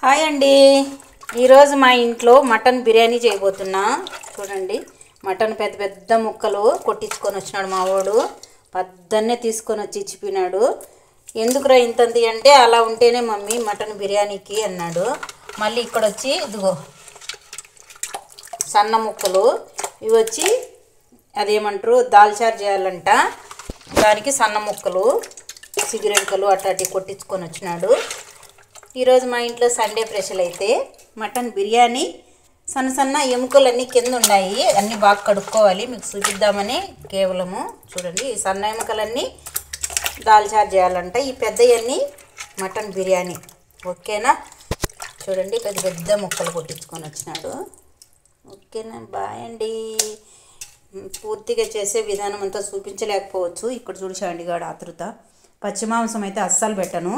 Hi అండి. ఈరోజు మా ఇంట్లో మటన్ బిర్యానీ చేయబోతున్నా. చూడండి, మటన్ పెద్ద పెద్ద ముక్కలు కొట్టించుకొని వచ్చినాడు మా వాడు. పద్దన్నే తీసుకొని వచ్చి ఇచ్చిపోయినాడు. ఎందుకురా ఇంతంది అంటే, అలా ఉంటేనే మమ్మీ మటన్ బిర్యానీకి అన్నాడు. మళ్ళీ ఇక్కడ వచ్చి ఇదిగో సన్న ముక్కలు, ఇవి వచ్చి అదేమంటారు దాల్చారు చేయాలంట, దానికి సన్న ముక్కలు సిగిరెంకలు అట్లాంటి కొట్టించుకొని వచ్చినాడు. ఈరోజు మా ఇంట్లో సండే స్పెషల్ అయితే మటన్ బిర్యానీ. సన్న సన్న ఎముకలన్నీ కింద ఉన్నాయి, అన్నీ బాగా కడుక్కోవాలి, మీకు చూపిద్దామని కేవలము. చూడండి, ఈ సన్న ఎముకలన్నీ దాల్చారు చేయాలంట, ఈ పెద్దవన్నీ మటన్ బిర్యానీ. ఓకేనా? చూడండి, పెద్ద పెద్ద ముక్కలు కొట్టించుకొని వచ్చినాడు. ఓకేనా? బాయ్ అండి. పూర్తిగా చేసే విధానం అంతా చూపించలేకపోవచ్చు. ఇక్కడ చూడండి గాడు ఆతృత. పచ్చి మాంసం అయితే అస్సలు పెట్టను.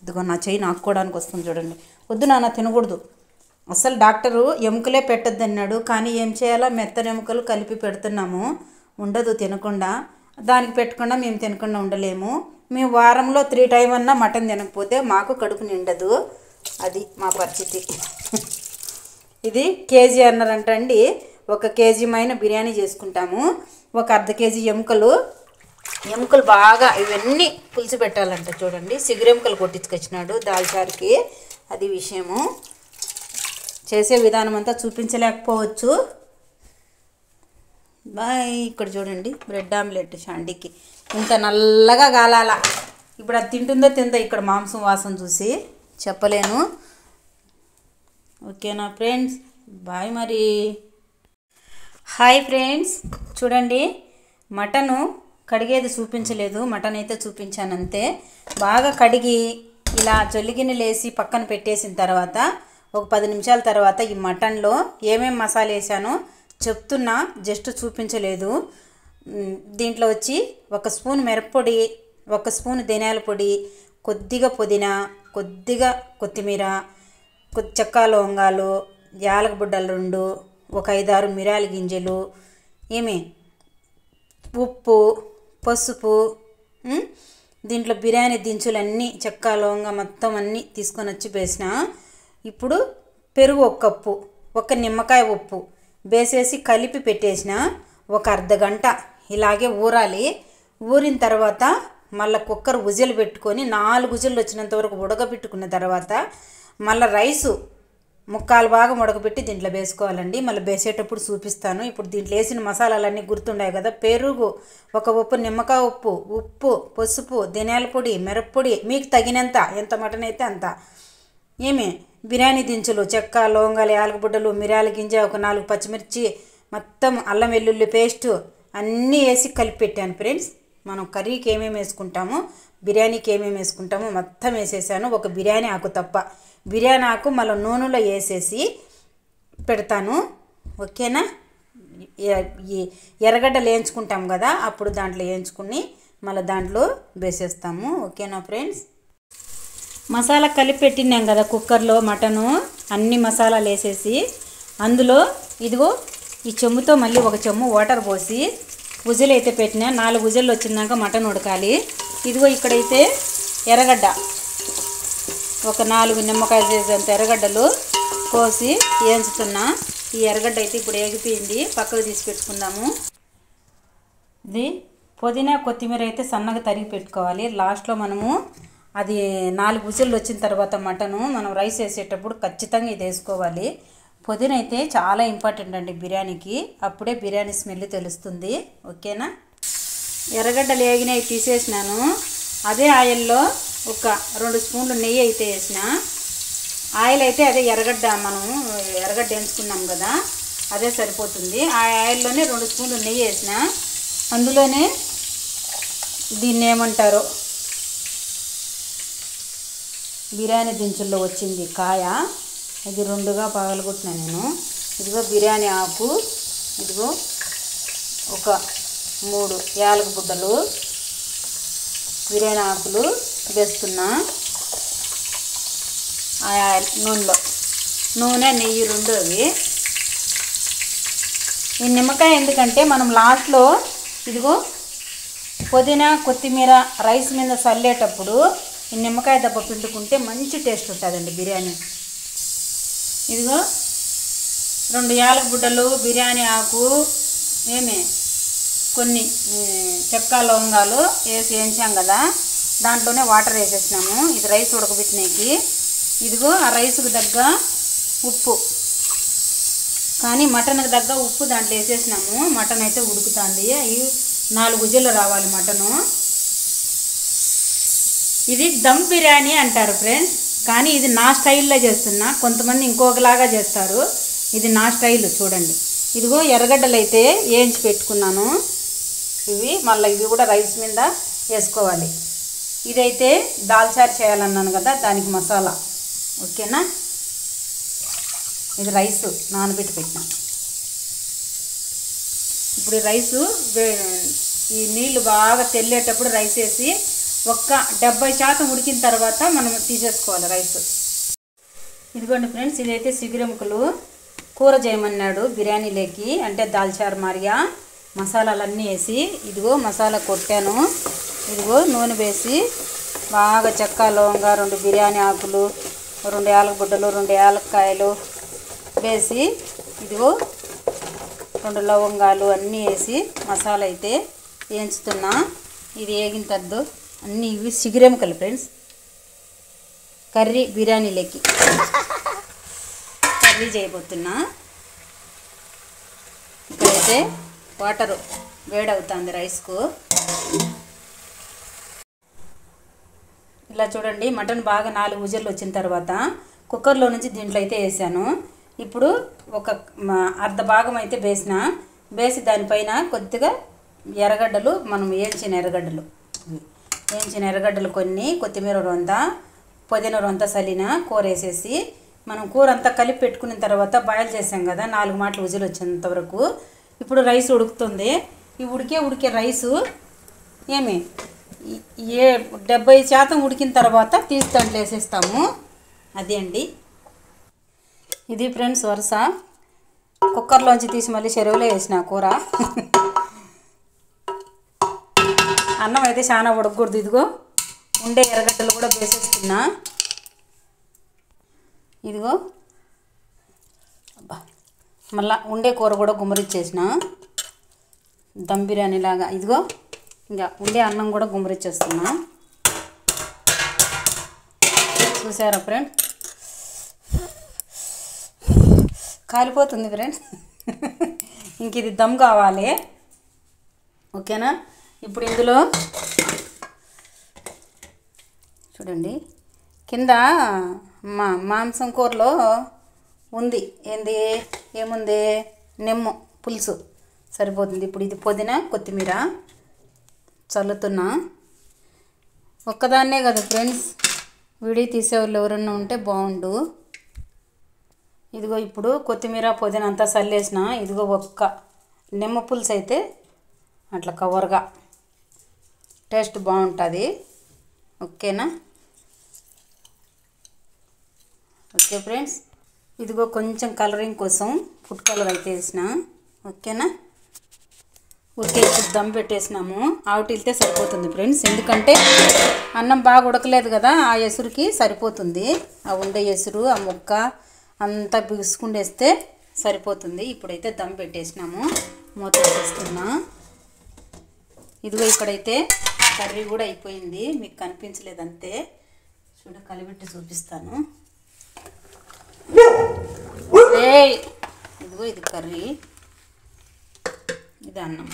ఇదిగో నా చెయ్యి నాక్కోవడానికి వస్తుంది చూడండి. వద్దు నాన్న, తినకూడదు అస్సలు. డాక్టరు ఎముకలే పెట్టద్దు అన్నాడు, కానీ ఏం చేయాలా, మెత్తని ఎముకలు కలిపి పెడుతున్నాము. ఉండదు తినకుండా. దానికి పెట్టకుండా మేము తినకుండా ఉండలేము. మేము వారంలో 3 టైం అన్నా మటన్ తినకపోతే మాకు కడుపు నిండదు. అది మా పరిస్థితి. ఇది కేజీ అన్నారంట అండి. 1 కేజీ మైన బిర్యానీ చేసుకుంటాము. ఒక అర్ధ కేజీ ఎముకలు బాగా ఇవన్నీ పులుసు పెట్టాలంట. చూడండి, సిగురెముకలు కొట్టించుకొచ్చినాడు దాల్చారుకి. అది విషయము. చేసే విధానం అంతా చూపించలేకపోవచ్చు. బాయ్. ఇక్కడ చూడండి, బ్రెడ్ ఆమ్లెట్ షాండీకి ఇంత నల్లగా గాలాల. ఇప్పుడు అది తింటుందో తిందో ఇక్కడ మాంసం వాసన చూసి చెప్పలేను. ఓకేనా ఫ్రెండ్స్? బాయ్ మరి. హాయ్ ఫ్రెండ్స్, చూడండి, మటను కడిగేది చూపించలేదు, మటన్ అయితే చూపించాను అంతే. బాగా కడిగి ఇలా జొల్లిగిన్నెలు వేసి పక్కన పెట్టేసిన తర్వాత ఒక 10 నిమిషాల తర్వాత ఈ మటన్లో ఏమేమి మసాలా వేసానో చెప్తున్నా, జస్ట్ చూపించలేదు. దీంట్లో వచ్చి 1 స్పూన్ మిరప్పొడి, 1 స్పూన్ ధనియాల పొడి, కొద్దిగా పుదీనా, కొద్దిగా కొత్తిమీర, చెక్క లవంగాలు, యాలక బుడ్డలు 2, ఒక 5-6 మిరియాల గింజలు, ఉప్పు, పసుపు, దీంట్లో బిర్యానీ దినుసులన్నీ చెక్క లవంగా మొత్తం అన్నీ తీసుకొని వచ్చి వేసిన. ఇప్పుడు పెరుగు 1 కప్పు, 1 నిమ్మకాయ ఉప్పు వేసేసి కలిపి పెట్టేసిన. ఒక అర్ధ గంట ఇలాగే ఊరాలి. ఊరిన తర్వాత మళ్ళీ కుక్కర్ విజిల్ పెట్టుకొని 4 విజిల్లు వచ్చినంత వరకు ఉడకబెట్టుకున్న తర్వాత మళ్ళీ రైసు ముక్కాలు భాగం ఉడకబెట్టి దీంట్లో వేసుకోవాలండి. మళ్ళీ వేసేటప్పుడు చూపిస్తాను. ఇప్పుడు దీంట్లో వేసిన మసాలాలన్నీ గుర్తుండాయి కదా. పెరుగు, 1 ఉప్పు నిమ్మకాయ ఉప్పు, పసుపు, ధనియాల పొడి, మిరప్పొడి మీకు తగినంత, ఎంత మటన్ అయితే అంత. బిర్యానీ దినుసులు చెక్క లవంగాలు, యాలకబుడ్డలు, మిరియాల గింజ, ఒక 4 పచ్చిమిర్చి, మొత్తం అల్లం వెల్లుల్లి పేస్టు అన్నీ వేసి కలిపి పెట్టాను ఫ్రెండ్స్. మనం కర్రీకి ఏమేమి వేసుకుంటామో, బిర్యానీకి ఏమేమి వేసుకుంటామో మొత్తం వేసేసాను, ఒక బిర్యానీ ఆకు తప్ప. బిర్యానీ ఆకు మళ్ళీ నూనెలో వేసేసి పెడతాను. ఓకేనా? ఈ ఎర్రగడ్డలు వేయించుకుంటాం కదా, అప్పుడు దాంట్లో వేయించుకుని మళ్ళీ దాంట్లో వేసేస్తాము. ఓకేనా ఫ్రెండ్స్? మసాలా కలిపి పెట్టినాం కదా కుక్కర్లో మటను, అన్ని మసాలాలు వేసేసి అందులో ఇదిగో ఈ చెమ్ముతో మళ్ళీ 1 చెమ్ము వాటర్ పోసి విజిల్ అయితే పెట్టినా. 4 విజిల్లు వచ్చినాక మటన్ ఉడకాలి. ఇదిగో ఇక్కడైతే ఎర్రగడ్డ, ఒక 4 నిమ్మకాయలు చేసేంత ఎర్రగడ్డలు కోసి వేయించుతున్నా. ఈ ఎర్రగడ్డ అయితే ఇప్పుడు ఏగిపోయింది, పక్కకు తీసి పెట్టుకుందాము. ఇది పుదీనా కొత్తిమీర అయితే సన్నగా తరిగి పెట్టుకోవాలి. లాస్ట్లో మనము అది 4 విజిల్లు వచ్చిన తర్వాత మటను మనం రైస్ వేసేటప్పుడు ఖచ్చితంగా ఇది వేసుకోవాలి. పుదీనా అయితే చాలా ఇంపార్టెంట్ అండి బిర్యానీకి, అప్పుడే బిర్యానీ స్మెల్ తెలుస్తుంది. ఓకేనా? ఎర్రగడ్డలు వేగినవి తీసేసినాను. అదే ఆయిల్లో ఒక 2 స్పూన్లు నెయ్యి అయితే వేసిన. ఆయిల్ అయితే అదే మనం ఎర్రగడ్డ వేయించుకున్నాం కదా, అదే సరిపోతుంది. ఆ ఆయిల్లోనే 2 స్పూన్లు నెయ్యి వేసిన. అందులోనే దీన్ని ఏమంటారో బిర్యానీ దినుసుల్లో వచ్చింది కాయ, ఇది 2గా పగలగొట్టినా నేను. ఇదిగో బిర్యానీ ఆకు, ఇదిగో ఒక 3 యాలక బుడ్డలు, బిర్యానీ ఆకులు వేస్తున్నా. నూనె నెయ్యి 2 అవి. ఈ నిమ్మకాయ ఎందుకంటే మనం లాస్ట్లో ఇదిగో పుదీనా కొత్తిమీర రైస్ మీద చల్లేటప్పుడు ఈ నిమ్మకాయ దెబ్బ పిండుకుంటే మంచి టేస్ట్ ఉంటుందండి బిర్యానీ. ఇదిగో 2 యాలక బుడ్డలు, బిర్యానీ ఆకు, కొన్ని చెక్క లవంగాలు వేసి వేయించాం కదా, దాంట్లోనే వాటర్ వేసేసినాము. ఇది రైస్ ఉడకబెట్టినకి. ఇదిగో ఆ రైస్కి తగ్గ ఉప్పు, కానీ మటన్కి తగ్గ ఉప్పు దాంట్లో వేసేసినాము. మటన్ అయితే ఉడుకుతుంది. ఇవి 4 విజిల్లు రావాలి మటను. ఇది దమ్ బిర్యానీ అంటారు ఫ్రెండ్స్, కానీ ఇది నా స్టైల్లో చేస్తున్నా. కొంతమంది ఇంకొకలాగా చేస్తారు. ఇది నా స్టైల్ చూడండి. ఇదిగో ఎర్రగడ్డలు అయితే వేయించి పెట్టుకున్నాను. ఇవి కూడా రైస్ మీద వేసుకోవాలి. ఇదైతే దాల్చారు చేయాలన్నాను కదా, దానికి మసాలా. ఓకేనా. ఇది రైస్ నానబెట్టి పెట్టినా. ఇప్పుడు రైసు ఈ నీళ్లు బాగా తెల్లేటప్పుడు రైస్ వేసి ఒక్క 70% ఉడికిన తర్వాత మనం తీసేసుకోవాలి రైస్. ఇదిగోండి ఫ్రెండ్స్, ఇదైతే సిగురెముకలు కూర చేయమన్నాడు బిర్యానీలోకి, అంటే దాల్చారు మారియా. మసాలాలన్నీ వేసి ఇదిగో మసాలా కొట్టాను. ఇదిగో నూనె వేసి బాగా చెక్క లవంగా, 2 బిర్యానీ ఆకులు, 2 యాలక బుడ్డలు, 2 యాలక్కాయలు వేసి, ఇదిగో 2 లవంగాలు అన్నీ వేసి మసాలా అయితే వేయించుతున్నా. ఇది వేగిన తద్దు అన్నీ ఇవి సిగురెముకలు ఫ్రెండ్స్. కర్రీ బిర్యానీలోకి కర్రీ చేయబోతున్నా. ఇక్కడైతే వాటరు వేడవుతుంది రైస్కు. ఇలా చూడండి, మటన్ బాగా 4 విజిల్లు వచ్చిన తర్వాత కుక్కర్లో నుంచి దీంట్లో అయితే వేసాను. ఇప్పుడు ఒక అర్ధ భాగం అయితే వేసి దానిపైన కొద్దిగా ఎర్రగడ్డలు, మనం వేయించిన ఎర్రగడ్డలు కొన్ని, కొత్తిమీర రొంత, పుదీనా రొంత సలిన కూర వేసేసి మనం కూర అంతా కలిపి పెట్టుకున్న తర్వాత బాయిల్ చేసాం కదా 4 మాటలు విజిల్ వచ్చేంత వరకు. ఇప్పుడు రైస్ ఉడుకుతుంది. ఈ ఉడికే రైసు 70% ఉడికిన తర్వాత తీసి దాంట్లో వేసేస్తాము. అదే అండి. ఇది ఫ్రెండ్స్ వరుస కుక్కర్లోంచి తీసి మళ్ళీ చెరువులో వేసిన కూర. అన్నం అయితే చాలా ఉడకకూడదు. ఇదిగో ఉండే ఎర్రగడ్డలు కూడా వేసేస్తున్నా. ఇదిగో మళ్ళా ఉండే కూర కూడా గుమ్మరిచ్చేసిన దమ్ బిర్యానీ లాగా. ఇదిగో ఇంకా ఉండే అన్నం కూడా గుమ్మరిచ్చేస్తున్నా. చూసారా ఫ్రెండ్, కాలిపోతుంది ఫ్రెండ్స్. ఇంక ఇది దమ్ కావాలి. ఓకేనా. ఇప్పుడు ఇందులో చూడండి, కింద మాంసం కూరలో ఉంది ఏముంది నెమ్ము పులుసు సరిపోతుంది. ఇప్పుడు ఇది పుదీనా కొత్తిమీర చల్లుతున్నా. ఒక్కదాన్నే కదా ఫ్రెండ్స్, వీడియో తీసేవాళ్ళు ఎవరన్నా ఉంటే బాగుండు. ఇదిగో ఇప్పుడు కొత్తిమీర పుదీనా అంతా చల్లేసిన. ఇదిగో ఒక్క నిమ్మ పులుసు అయితే అట్లా కవర్గా టేస్ట్ బాగుంటుంది. ఓకేనా. ఓకే ఫ్రెండ్స్, ఇదిగో కొంచెం కలరింగ్ కోసం ఫుడ్ కలర్ అయితే వేసిన. ఓకేనా. ఓకే, ఇప్పుడు దమ్ పెట్టేసినాము. ఆవిటిల్తే సరిపోతుంది ఫ్రెండ్స్, ఎందుకంటే అన్నం బాగా ఉడకలేదు కదా, ఆ ఎసురుకి సరిపోతుంది. ఆ ఉండే ఎసురు, ఆ ముక్క అంతా బిగుసుకుండేస్తే సరిపోతుంది. ఇప్పుడైతే దమ్ పెట్టేసినాము. మూత వేసేస్తున్నా. ఇదిగో ఇక్కడైతే కర్రీ కూడా అయిపోయింది. మీకు కనిపించలేదు అంతే. కలిపెట్టి చూపిస్తాను. ఇదిగో ఇది కర్రీ, ఇది అన్నం.